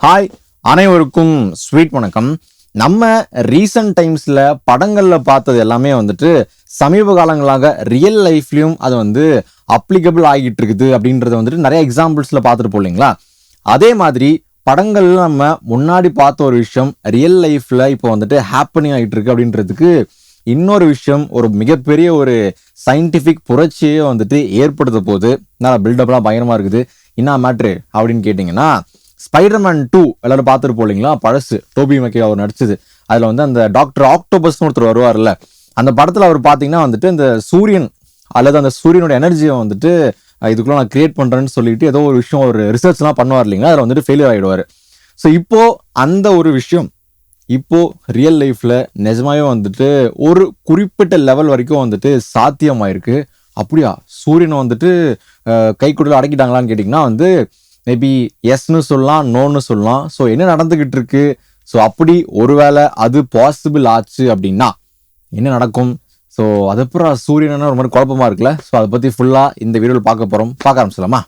Hi, அனைவருக்கும் sweet வணக்கம். நம்ம ரீசன்ட் டைம்ஸில் படங்களில் பார்த்தது எல்லாமே வந்துட்டு சமீப காலங்களாக ரியல் லைஃப்லையும் அது வந்து அப்ளிகபிள் ஆகிட்டு இருக்குது அப்படின்றத வந்துட்டு நிறைய எக்ஸாம்பிள்ஸில் பார்த்துட்டு போலிங்களா. அதே மாதிரி படங்கள்ல நம்ம முன்னாடி பார்த்த ஒரு விஷயம் ரியல் லைஃப்பில் இப்போ வந்துட்டு ஹேப்பனிங் ஆகிட்டு இருக்கு அப்படின்றதுக்கு இன்னொரு விஷயம், ஒரு மிகப்பெரிய ஒரு சயின்டிஃபிக் புரட்சியே வந்துட்டு ஏற்படுத்த போது நல்லா பில்டப்லாம் பயங்கரமாக இருக்குது. என்ன மேட்ரு அப்படின்னு கேட்டிங்கன்னா, ஸ்பைடர்மேன் 2 எல்லாரும் பார்த்துட்டு போலிங்களா, பழசு டோபி மெக்கையா அவர் நடிச்சது. அதில் வந்து அந்த டாக்டர் ஆக்டோபஸ்னு ஒருத்தர் வருவார்ல, அந்த படத்தில் அவர் பார்த்தீங்கன்னா வந்துட்டு இந்த சூரியன் அல்லது அந்த சூரியனோட எனர்ஜியை வந்துட்டு இதுக்குள்ள நான் கிரியேட் பண்ணுறேன்னு சொல்லிட்டு ஏதோ ஒரு விஷயம் ஒரு ரிசர்ச்லாம் பண்ணுவார் இல்லைங்களா, அதில் வந்துட்டு ஃபெயிலியர் ஆகிடுவார். ஸோ இப்போ அந்த ஒரு விஷயம் இப்போ ரியல் லைஃப்ல நிஜமாவே வந்துட்டு ஒரு குறிப்பிட்ட லெவல் வரைக்கும் வந்துட்டு சாத்தியமாயிருக்கு. அப்படியா, சூரியனை வந்துட்டு கைக்குள்ள அடக்கிட்டாங்களான்னு கேட்டிங்கன்னா வந்து மேபி எஸ்ன்னு சொல்லலாம், நோன்னு சொல்லலாம். ஸோ என்ன நடந்துகிட்டு இருக்கு, ஸோ அப்படி ஒருவேளை அது பாசிபிள் ஆச்சு அப்படின்னா என்ன நடக்கும்? ஸோ அதுக்கப்புறம் சூரியன் ஒரு மாதிரி குழப்பமா இருக்குல்ல. ஸோ அதை பற்றி ஃபுல்லாக இந்த வீடியோவில் பார்க்க ஆரம்பிச்சலாமா?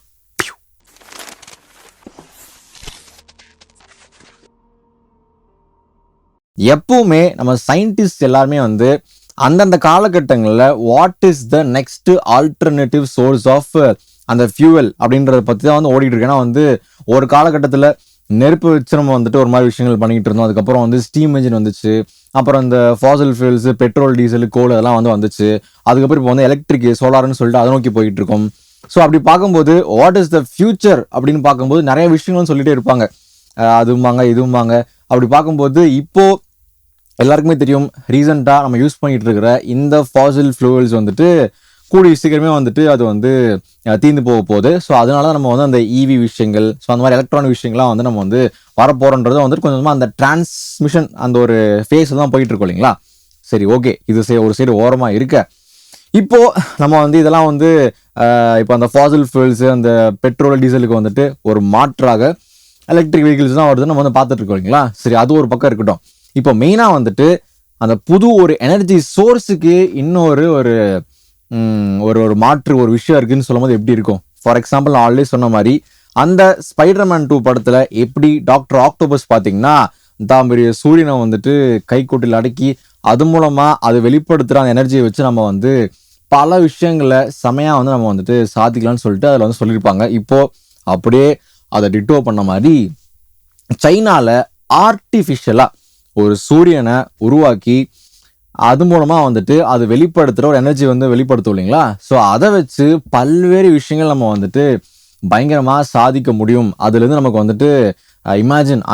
எப்பவுமே நம்ம சயின்டிஸ்ட் எல்லாருமே வந்து அந்தந்த காலகட்டங்களில் what is the next alternative source of அந்த ஃபியூவல் அப்படின்றத பற்றி தான் வந்து ஓடிட்டு இருக்கு. ஏன்னா வந்து ஒரு காலகட்டத்தில் நெருப்பு வச்சு நம்ம வந்துட்டு ஒரு மாதிரி விஷயங்கள் பண்ணிக்கிட்டு இருந்தோம். அதுக்கப்புறம் வந்து ஸ்டீம் இன்ஜின் வந்துச்சு, அப்புறம் இந்த ஃபாசில் ஃபியூல்ஸ் பெட்ரோல் டீசல் கோல் அதெல்லாம் வந்துச்சு. அதுக்கப்புறம் இப்போ வந்து எலக்ட்ரிக் சோலார்னு சொல்லிட்டு அதை நோக்கி போயிட்டு இருக்கோம். ஸோ அப்படி பார்க்கும்போது வாட் இஸ் த ஃபியூச்சர் அப்படின்னு பார்க்கும்போது நிறைய விஷயங்களும் சொல்லிட்டே இருப்பாங்க, அதுவும்பாங்க இதுவும்பாங்க. அப்படி பார்க்கும்போது இப்போ எல்லாருக்குமே தெரியும், ரீசெண்டாக நம்ம யூஸ் பண்ணிட்டு இருக்கிற இந்த ஃபாசில் ஃபியூவல்ஸ் வந்துட்டு கூடிய சீக்கிரமே வந்துட்டு அது வந்து தீர்ந்து போக போகுது. ஸோ அதனால நம்ம வந்து அந்த இவி விஷயங்கள், ஸோ அந்த மாதிரி எலக்ட்ரானிக் விஷயங்கள்லாம் வந்து நம்ம வந்து வரப்போறோன்றதை வந்துட்டு கொஞ்சமாக அந்த டிரான்ஸ்மிஷன் அந்த ஒரு ஃபேஸ் தான் போயிட்டு இருக்கோம் இல்லைங்களா. சரி, ஓகே, இது ஒரு சைடு ஓரமாக இருக்க, இப்போ நம்ம வந்து இதெல்லாம் வந்து இப்போ அந்த ஃபாசில் ஃபியூல்ஸ் அந்த பெட்ரோல் டீசலுக்கு வந்துட்டு ஒரு மாற்றாக எலக்ட்ரிக் வெஹிக்கிள்ஸ் தான் வருதுன்னு நம்ம வந்து பார்த்துட்டு இருக்கோம் இல்லைங்களா. சரி, அது ஒரு பக்கம் இருக்கட்டும். இப்போ மெயினாக வந்துட்டு அந்த புது ஒரு எனர்ஜி சோர்ஸுக்கு இன்னொரு ஒரு ஒரு மாற்று ஒரு விஷயம் இருக்குன்னு சொல்லும் போது எப்படி இருக்கும்? ஃபார் எக்ஸாம்பிள், நான் ஆல்ரெடி சொன்ன மாதிரி அந்த ஸ்பைடர்மேன் 2 படத்தில் எப்படி டாக்டர் ஆக்டோபஸ் பார்த்தீங்கன்னா தான் பெரிய சூரியனை வந்துட்டு கைக்கூட்டில் அடக்கி அது மூலமாக அது வெளிப்படுத்துகிற அந்த எனர்ஜியை வச்சு நம்ம வந்து பல விஷயங்களை செமையாக வந்து நம்ம வந்துட்டு சாதிக்கலாம்னு சொல்லிட்டு அதில் வந்து சொல்லியிருப்பாங்க. இப்போது அப்படியே அதை டிட்டோ பண்ண மாதிரி சைனாவில் ஆர்டிஃபிஷியலாக ஒரு சூரியனை உருவாக்கி அது மூலமாக வந்துட்டு அது வெளிப்படுத்துகிற ஒரு எனர்ஜி வந்து வெளிப்படுத்தும் இல்லைங்களா. ஸோ அதை வச்சு பல்வேறு விஷயங்கள் நம்ம வந்துட்டு பயங்கரமாக சாதிக்க முடியும். அதுலேருந்து நமக்கு வந்துட்டு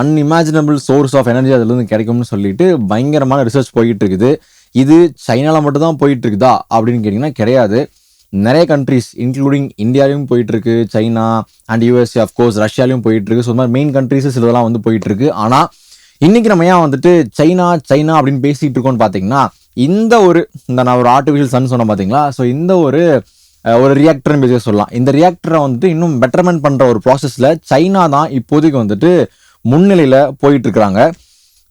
அன்இமேஜினபிள் சோர்ஸ் ஆஃப் எனர்ஜி அதுலேருந்து கிடைக்கும்னு சொல்லிட்டு பயங்கரமான ரிசர்ச் போய்கிட்டு இருக்குது. இது சைனாவில் மட்டும்தான் போயிட்டு இருக்குதா அப்படின்னு கேட்டிங்கன்னா கிடையாது. நிறைய கண்ட்ரிஸ் இன்க்ளூடிங் இந்தியாலையும் போயிட்டு இருக்கு, சைனா அண்ட் யூஎஸ்ஏ அஃப்கோர்ஸ், ரஷ்யாலையும் போயிட்டு இருக்கு. ஸோ மாதிரி மெயின் கண்ட்ரிஸ் சிலதெல்லாம் வந்து போயிட்டு இருக்கு. ஆனால் இன்னைக்கு நம்ம ஏன் வந்துட்டு சைனா அப்படின்னு பேசிட்டு இருக்கோம்னு பார்த்தீங்கன்னா, இந்த நான் ஒரு ஆர்டிஃபிஷியல் சன் சொன்னேன் பார்த்தீங்களா. ஸோ இந்த ஒரு ரியாக்டர்னு பேச சொல்லலாம். இந்த ரியாக்டரை வந்துட்டு இன்னும் பெட்டர்மெண்ட் பண்ணுற ஒரு ப்ராசஸில் சைனா தான் இப்போதைக்கு வந்துட்டு முன்னிலையில் போயிட்டு இருக்கிறாங்க.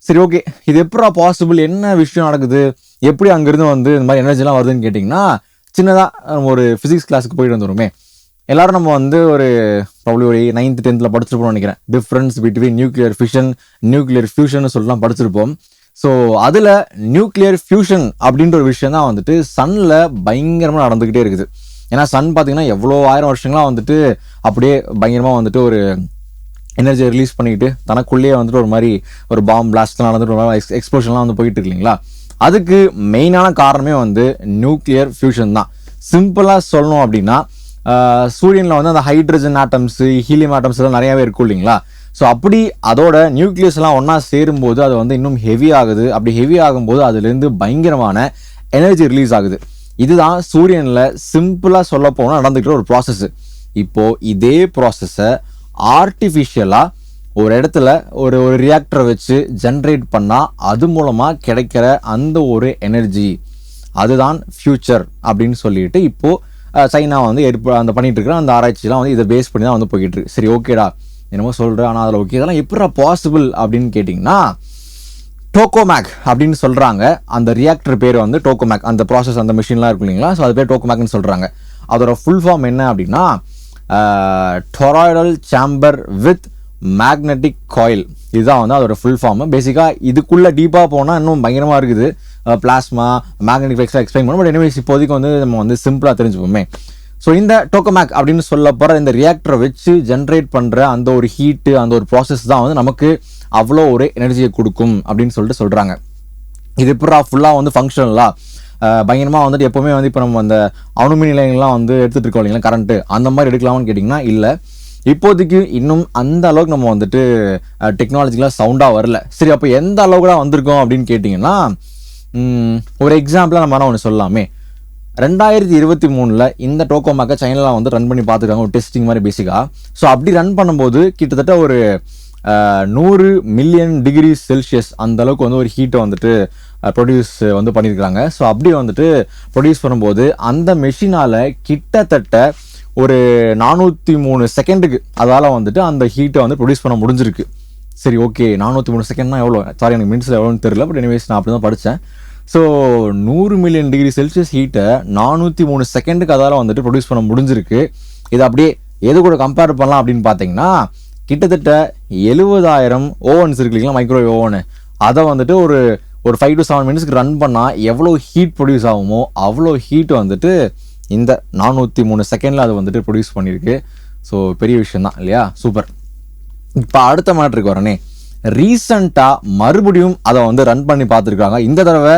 சரி, ஓகே, இது எப்படா பாசிபிள், என்ன விஷயம் நடக்குது, எப்படி அங்கேருந்து வந்து இந்த மாதிரி எனர்ஜிலாம் வருதுன்னு கேட்டிங்கன்னா, சின்னதாக ஒரு ஃபிசிக்ஸ் கிளாஸுக்கு போயிட்டு வந்துருமே. எல்லாரும் நம்ம வந்து ஒரு ப்ராப்ளி ஒரு 9th 10th படிச்சிருப்போம்னு நினைக்கிறேன். Difference between nuclear fusion nuclear fusion சொல்லலாம் படிச்சிருப்போம். ஸோ அதில் நியூக்ளியர் ஃபியூஷன் அப்படின்ற ஒரு விஷயம் தான் வந்துட்டு சன்னில் பயங்கரமாக நடந்துக்கிட்டே இருக்குது. ஏன்னா சன் பார்த்தீங்கன்னா எவ்வளோ 1000 வருஷங்களாக வந்துட்டு அப்படியே பயங்கரமாக வந்துட்டு ஒரு எனர்ஜியை ரிலீஸ் பண்ணிக்கிட்டு தனக்குள்ளேயே வந்துட்டு ஒரு மாதிரி ஒரு பாம் பிளாஸ்ட்லாம் நடந்துட்டு ஒரு மாதிரி எக்ஸ்ப்ளோஷன்லாம் வந்து போயிட்டு இருக்கு இல்லைங்களா. அதுக்கு மெயினான காரணமே வந்து நியூக்ளியர் ஃபியூஷன் தான். சிம்பிளாக சொல்லணும் அப்படின்னா, சூரியனில் வந்து அந்த ஹைட்ரஜன் ஆட்டம்ஸு ஹீலியம் ஆட்டம்ஸ் எல்லாம் நிறையாவே இருக்கும் இல்லைங்களா. ஸோ அப்படி அதோட நியூக்ளியஸ் எல்லாம் ஒன்றா சேரும்போது அது வந்து இன்னும் ஹெவி ஆகுது. அப்படி ஹெவி ஆகும்போது அதுலேருந்து பயங்கரமான எனர்ஜி ரிலீஸ் ஆகுது. இதுதான் சூரியனில் சிம்பிளாக சொல்ல போனால் நடந்துக்கிற ஒரு ப்ராசஸ்ஸு. இப்போது இதே ப்ராசஸை ஆர்டிஃபிஷியலாக ஒரு இடத்துல ஒரு ரியாக்டரை வச்சு ஜென்ரேட் பண்ணால் அது மூலமாக கிடைக்கிற அந்த ஒரு எனர்ஜி அதுதான் ஃபியூச்சர் அப்படின்னு சொல்லிட்டு இப்போது சைனா வந்து அந்த பண்ணிட்டு இருக்கிற அந்த ஆராய்ச்சிலாம் வந்து இதை பேஸ் பண்ணி தான் வந்து போய்கிட்டு இருக்கு. சரி, ஓகேடா, என்னமோ சொல்கிறேன், ஆனால் அதில் ஓகே, இதெல்லாம் எப்படா பாசிபிள் அப்படின்னு கேட்டிங்கன்னா, டோகோமேக் அப்படின்னு சொல்கிறாங்க. அந்த ரியாக்டர் பேர் வந்து டோகோமேக், அந்த ப்ராசஸ் அந்த மிஷின்லாம் இருக்கும் இல்லைங்களா. ஸோ அது பேர் டோகோமேக்னு சொல்கிறாங்க. அதோட ஃபுல் ஃபார்ம் என்ன அப்படின்னா, toroidal chamber with magnetic coil. இதுதான் வந்து அதோட ஃபுல் ஃபார்ம். பேசிக்காக இதுக்குள்ளே டீப்பாக போனால் இன்னும் பயங்கரமாக இருக்குது. பிளாஸ்மா, மேக்னெட்டிக் ஃப்ளக்ஸ்லாம் எக்ஸ்பிளைன் பண்ணும். பட் எனிவேஸ் இப்போதைக்கு வந்து நம்ம வந்து சிம்பிளாக தெரிஞ்சுப்போமே. ஸோ இந்த டோக்கமேக் அப்படின்னு சொல்ல போகிற இந்த ரியாக்டரை வச்சு ஜென்ரேட் பண்ணுற அந்த ஒரு ஹீட்டு, அந்த ஒரு ப்ராசஸ் தான் வந்து நமக்கு அவ்வளோ ஒரு எனர்ஜியை கொடுக்கும் அப்படின்னு சொல்லிட்டு சொல்கிறாங்க. இது எப்படா ஃபுல்லாக வந்து ஃபங்க்ஷனலாக பயங்கரமாக வந்துட்டு எப்போவுமே வந்து இப்போ நம்ம அந்த அணுமின் நிலையங்கள்லாம் வந்து எடுத்துகிட்டு இருக்கோம் இல்லைங்களா, கரண்ட்டு அந்த மாதிரி எடுக்கலாமான்னு கேட்டிங்கன்னா இல்லை. இப்போதைக்கு இன்னும் அந்த அளவுக்கு நம்ம வந்துட்டு டெக்னாலஜிக்கெலாம் சவுண்டாக வரல. சரி, அப்போ எந்த அளவுக்கு தான் வந்திருக்கோம் அப்படின்னு கேட்டிங்கன்னா, ஒரு எக்ஸாம்பிளாக நம்ம ஒன்று சொல்லலாமே. 2023 இந்த டோக்கோமேக்கை சைனாவில் வந்து ரன் பண்ணி பார்த்துருக்காங்க, ஒரு டெஸ்டிங் மாதிரி பேசிக்காக. ஸோ அப்படி ரன் பண்ணும்போது கிட்டத்தட்ட ஒரு 100 மில்லியன் டிகிரி செல்சியஸ் அந்த அளவுக்கு வந்து ஒரு ஹீட்டை வந்துட்டு ப்ரொடியூஸ் வந்து பண்ணியிருக்காங்க. ஸோ அப்படி வந்துட்டு ப்ரொடியூஸ் பண்ணும்போது அந்த மெஷினால் கிட்டத்தட்ட ஒரு 403 செகண்டுக்கு அதால் வந்துட்டு அந்த ஹீட்டை வந்து ப்ரொடியூஸ் பண்ண முடிஞ்சிருக்கு. சரி, ஓகே, 403 செகண்ட்னா எவ்வளோ? சாரி, எனக்கு மினிட்ஸில் எவ்வளோன்னு தெரியல. பட் எனிவேஸ் நான் அப்படி தான் படித்தேன். ஸோ 100 மில்லியன் டிகிரி செல்சியஸ் ஹீட்டை 403 செகண்டுக்கு அதால் வந்துட்டு ப்ரொடியூஸ் பண்ண முடிஞ்சிருக்கு. இது அப்படியே எது கூட கம்பேர் பண்ணலாம் அப்படின்னு பார்த்தீங்கன்னா, கிட்டத்தட்ட 70,000 ஓவன்ஸ் இருக்கு இல்லைங்களா, மைக்ரோவேவ் ஓவனு, அதை வந்துட்டு ஒரு 5 to 7 மினிட்ஸ்க்கு ரன் பண்ணால் எவ்வளோ ஹீட் ப்ரொடியூஸ் ஆகுமோ அவ்வளோ ஹீட் வந்துட்டு இந்த 403 செகண்டில் அது வந்துட்டு ப்ரொடியூஸ் பண்ணியிருக்கு. ஸோ பெரிய விஷயம் தான் இல்லையா? சூப்பர். இப்போ அடுத்த மேட்ருக்கு வரனே, ரீசண்டாக மறுபடியும் அதை வந்து ரன் பண்ணி பார்த்துருக்காங்க. இந்த தடவை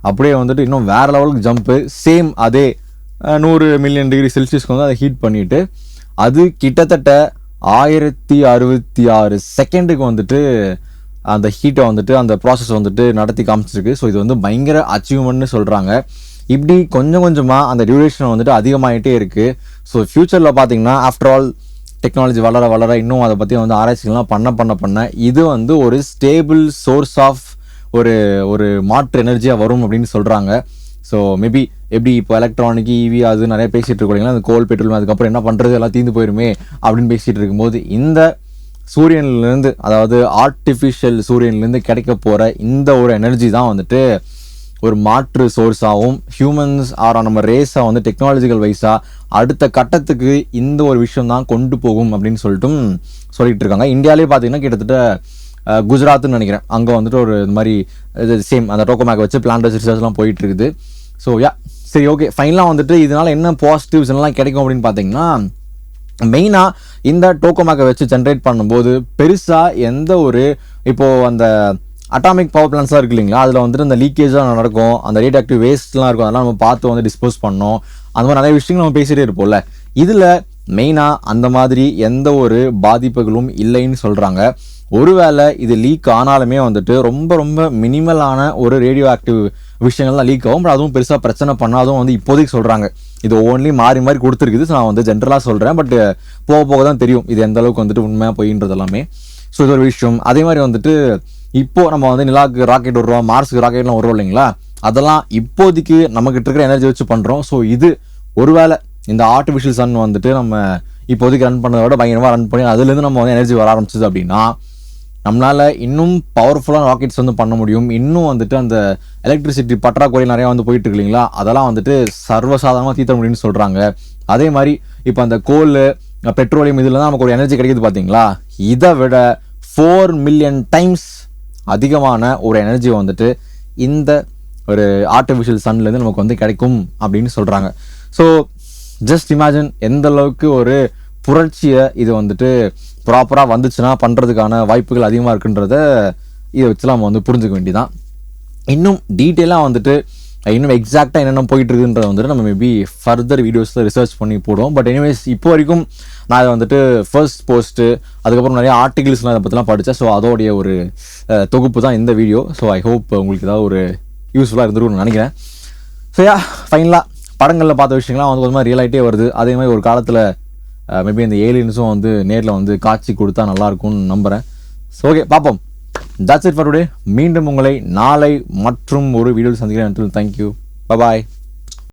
அப்படியே வந்துட்டு இன்னும் வேறு லெவலுக்கு ஜம்ப்பு. சேம் அதே 100 மில்லியன் டிகிரி செல்சியஸ்க்கு வந்து அதை ஹீட் பண்ணிவிட்டு அது கிட்டத்தட்ட 1066 செகண்டுக்கு வந்துட்டு அந்த ஹீட்டை வந்துட்டு அந்த ப்ராசஸ் வந்துட்டு நடத்தி காமிச்சிருக்கு. ஸோ இது வந்து பயங்கர அச்சீவ்மெண்ட்னு சொல்கிறாங்க. இப்படி கொஞ்சம் கொஞ்சமாக அந்த டியூரேஷன் வந்துட்டு அதிகமாகிட்டே இருக்குது. ஸோ ஃப்யூச்சரில் பார்த்தீங்கன்னா, ஆஃப்டர் ஆல் டெக்னாலஜி வளர வளர இன்னும் அதை பற்றி வந்து ஆராய்ச்சிகள்லாம் பண்ண இது வந்து ஒரு ஸ்டேபிள் சோர்ஸ் ஆஃப் ஒரு மாற்று எனர்ஜியாக வரும் அப்படின்னு சொல்கிறாங்க. ஸோ மேபி எப்படி இப்போ எலக்ட்ரானிக், இவி அது நிறைய பேசிகிட்டு இருக்கீங்களா, அந்த கோல், பெட்ரோல், அதுக்கப்புறம் என்ன பண்ணுறது, எல்லாம் தீர்ந்து போயிருமே அப்படின்னு பேசிகிட்டு இருக்கும்போது இந்த சூரியன்லேருந்து, அதாவது ஆர்டிஃபிஷியல் சூரியன்லேருந்து கிடைக்க போகிற இந்த ஒரு எனர்ஜி தான் வந்துட்டு ஒரு மாற்று சோர்ஸாகவும் ஹியூமன்ஸ் நம்ம ரேஸாக வந்து டெக்னாலஜிக்கல் வைஸாக அடுத்த கட்டத்துக்கு இந்த ஒரு விஷயம் தான் கொண்டு போகும் அப்படின்னு சொல்லிட்டு இருக்காங்க. இந்தியாவிலே பார்த்தீங்கன்னா கிட்டத்தட்ட குஜராத்னு நினைக்கிறேன், அங்கே வந்துட்டு ஒரு இந்த மாதிரி சேம் அந்த டோக்கோமேக் வச்சு பிளான்ட் ரிசர்ச்லாம் போயிட்டு இருக்குது. ஸோ சரி, ஓகே, ஃபைனலாக வந்துட்டு இதனால் என்ன பாசிட்டிவ்ஸ் எல்லாம் கிடைக்கும் அப்படின்னு பார்த்தீங்கன்னா, மெயினாக இந்த டோக்கோமேக்கை வச்சு ஜென்ரேட் பண்ணும்போது பெருசாக எந்த ஒரு இப்போது அந்த அட்டாமிக் பவர் பிளான்ஸ்லாம் இருக்கு இல்லைங்களா, அதில் வந்துட்டு அந்த லீக்கேஜாக நடக்கும், அந்த ரேடியோ ஆக்டிவ் வேஸ்ட்லாம் இருக்கும், அதெல்லாம் நம்ம பார்த்து வந்து டிஸ்போஸ் பண்ணோம். அந்த மாதிரி நிறைய விஷயங்கள் நம்ம பேசிகிட்டே இருப்போம்ல. இதில் மெயினாக அந்த மாதிரி எந்த ஒரு பாதிப்புகளும் இல்லைன்னு சொல்கிறாங்க. ஒருவேளை இது லீக் ஆனாலுமே வந்துட்டு ரொம்ப ரொம்ப மினிமலான ஒரு ரேடியோ ஆக்டிவ் விஷயங்கள்லாம் லீக் ஆகும். பட் அதுவும் பெருசாக பிரச்சனை பண்ணாதும் வந்து இப்போதைக்கு சொல்கிறாங்க. இது ஓன்லி மாறி கொடுத்துருக்குது. ஸோ நான் வந்து ஜென்ரலாக சொல்கிறேன். பட் போக போக தான் தெரியும் இது எந்த அளவுக்கு வந்துட்டு உண்மையாக போயின்றது எல்லாமே. ஸோ இது ஒரு விஷயம். அதே மாதிரி வந்துட்டு இப்போது நம்ம வந்து நிலாவுக்கு ராக்கெட் விடுறோம், மார்ஸுக்கு ராக்கெட்லாம் விடுறோம் இல்லைங்களா, அதெல்லாம் இப்போதைக்கு நம்மகிட்ட இருக்கிற எனர்ஜி வச்சு பண்ணுறோம். ஸோ இது ஒருவேளை இந்த ஆர்டிஃபிஷியல் சன் வந்துட்டு நம்ம இப்போதைக்கு ரன் பண்ணதை விட பயங்கரமாக ரன் பண்ணி அதுலேருந்து நம்ம வந்து எனர்ஜி வர ஆரம்பிச்சது அப்படின்னா, நம்மளால் இன்னும் பவர்ஃபுல்லான ராக்கெட்ஸ் வந்து பண்ண முடியும். இன்னும் வந்துட்டு அந்த எலக்ட்ரிசிட்டி பற்றாக்குறை நிறையா வந்து போயிட்டு இருக்கு இல்லைங்களா, அதெல்லாம் வந்துட்டு சர்வசாதாரணமாக தீர்த்த முடியும்னு சொல்கிறாங்க. அதே மாதிரி இப்போ அந்த கோல், பெட்ரோலியம் இதில் தான் நமக்கு ஒரு எனர்ஜி கிடைக்குது பார்த்தீங்களா, இதை விட 4 மில்லியன் டைம்ஸ் அதிகமான ஒரு எனர்ஜி வந்துட்டு இந்த ஒரு ஆர்டிஃபிஷியல் சன்லேருந்து நமக்கு வந்து கிடைக்கும் அப்படின்னு சொல்கிறாங்க. ஸோ ஜஸ்ட் இமேஜின் எந்த அளவுக்கு ஒரு புரட்சியை இது வந்துட்டு ப்ராப்பராக வந்துச்சுன்னா பண்ணுறதுக்கான வாய்ப்புகள் அதிகமாக இருக்குன்றத இதை வச்சு நம்ம வந்து புரிஞ்சுக்க வேண்டியதான். இன்னும் டீட்டெயிலாக வந்துட்டு இன்னும் எக்ஸாக்டாக என்னென்ன போயிட்டு இருக்குன்றத வந்துட்டு நம்ம மேபி ஃபர்தர் வீடியோஸில் ரிசர்ச் பண்ணி போடுவோம். பட் எனிவேஸ் இப்போ வரைக்கும் நான் அதை வந்துட்டு ஃபர்ஸ்ட் போஸ்ட்டு, அதுக்கப்புறம் நிறைய ஆர்டிகிள்ஸ்லாம் அதை பற்றிலாம் படித்தேன். ஸோ அதோடைய ஒரு தொகுப்பு தான் இந்த வீடியோ. ஸோ ஐ ஹோப் உங்களுக்கு ஏதாவது ஒரு யூஸ்ஃபுல்லாக இருந்துருக்குன்னு நினைக்கிறேன். ஸோ ஃபைனலாக படங்களில் பார்த்த விஷயங்கள்லாம் வந்து கொஞ்சமாக ரியல் ஆகிட்டே வருது. அதே மாதிரி ஒரு காலத்தில் மேபி இந்த ஏலியன்ஸும் வந்து நேரில் வந்து காட்சி கொடுத்தா நல்லாயிருக்கும்னு நம்புகிறேன். ஸோ ஓகே, பார்ப்போம். That's it for today. மீண்டும் உங்களை நாளை மற்றும் ஒரு வீடியோவில் சந்திக்கிறேன். தேங்க்யூ, பாய்.